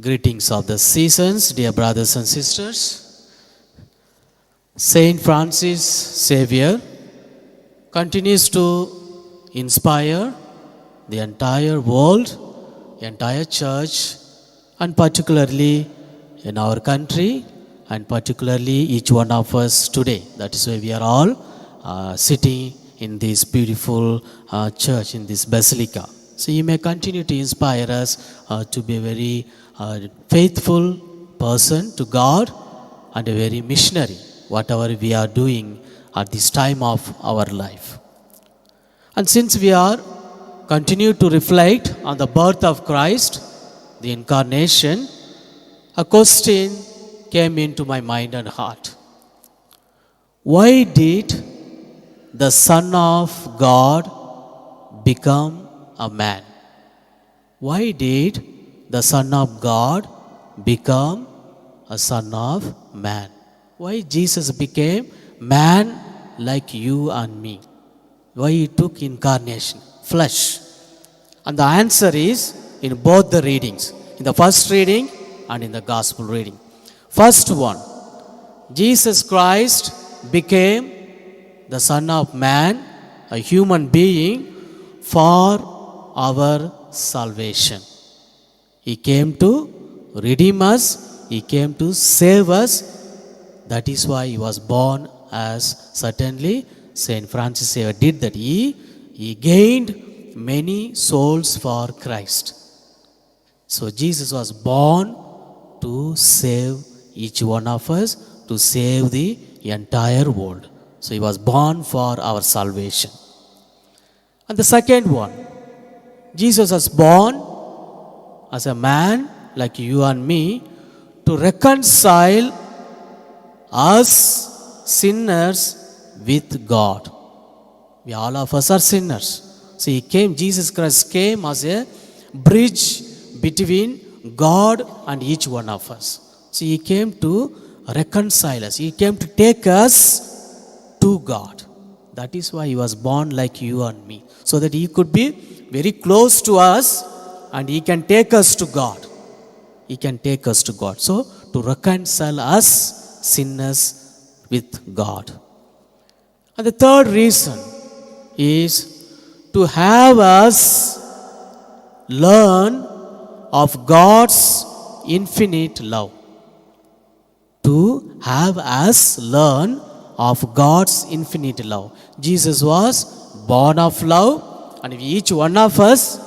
Greetings of the seasons, dear brothers and sisters. St Francis Xavier continues to inspire the entire world, the entire church, and particularly in our country, and particularly each one of us today. That is why we are all sitting in this beautiful church, in this basilica. So you may continue to inspire us to be a very faithful person to God and a very missionary, whatever we are doing at this time of our life. And since we are continue to reflect on the birth of Christ, the Incarnation, a question came into my mind and heart. Why did the Son of God become a man? Why did the Son of God become a Son of Man? Why Jesus became man like you and me? Why he took incarnation, flesh? And the answer is in both the readings, in the first reading and in the gospel reading. First one, Jesus Christ became the Son of Man, a human being, for our salvation. He came to redeem us, he came to save us. That is why he was born, as certainly St Francis Xavier did that. He gained many souls for Christ. So Jesus was born to save each one of us, to save the entire world. So he was born for our salvation. And the second one, Jesus was born as a man like you and me to reconcile us sinners with God. We all of us are sinners. So Jesus Christ came as a bridge between God and each one of us. So he came to reconcile us. He came to take us to God. That is why he was born like you and me. So that he could be very close to us and he can take us to God. He can take us to God. So to reconcile us sinners with God. And the third reason is to have us learn of God's infinite love. To have us learn of God's infinite love. Jesus was born of love, and each one of us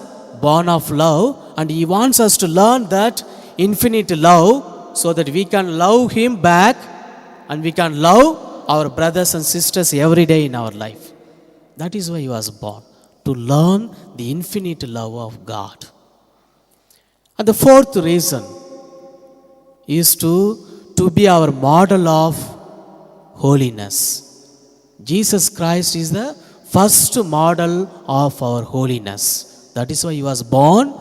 born of love, and he wants us to learn that infinite love so that we can love him back and we can love our brothers and sisters every day in our life. That is why he was born, to learn the infinite love of God. And the fourth reason is to be our model of holiness. Jesus Christ is the first model of our holiness. That is why he was born.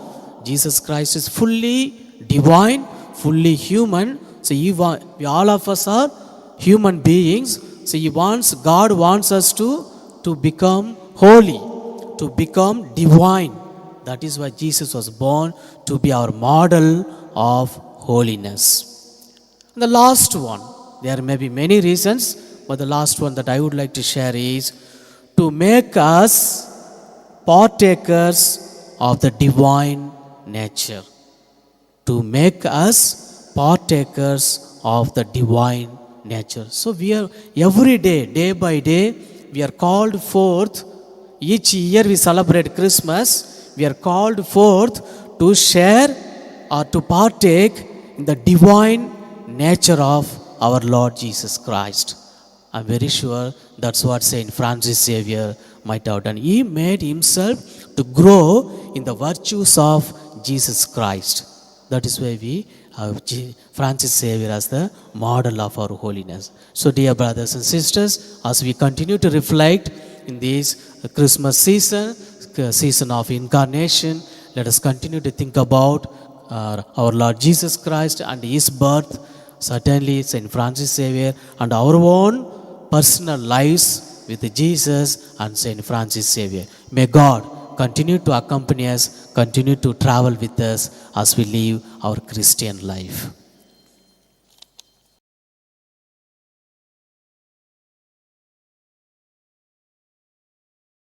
Jesus Christ is fully divine, fully human. So we all of us are human beings. So God wants us to become holy, to become divine. That is why Jesus was born, to be our model of holiness. And the last one, there may be many reasons, but the last one that I would like to share is to make us partakers of the divine nature. To make us partakers of the divine nature. So we are every day, day by day, we are called forth. Each year we celebrate Christmas. We are called forth to share or to partake in the divine nature of our Lord Jesus Christ. I'm very sure that's what St Francis Xavier might have done. He made himself to grow in the virtues of Jesus Christ. That is why we have Francis Xavier as the model of our holiness. So dear brothers and sisters, as we continue to reflect in this Christmas season of Incarnation, let us continue to think about our Lord Jesus Christ and his birth, certainly St Francis Xavier, and our own personal lives with Jesus and St Francis Xavier. May God continue to accompany us, continue to travel with us as we live our Christian life.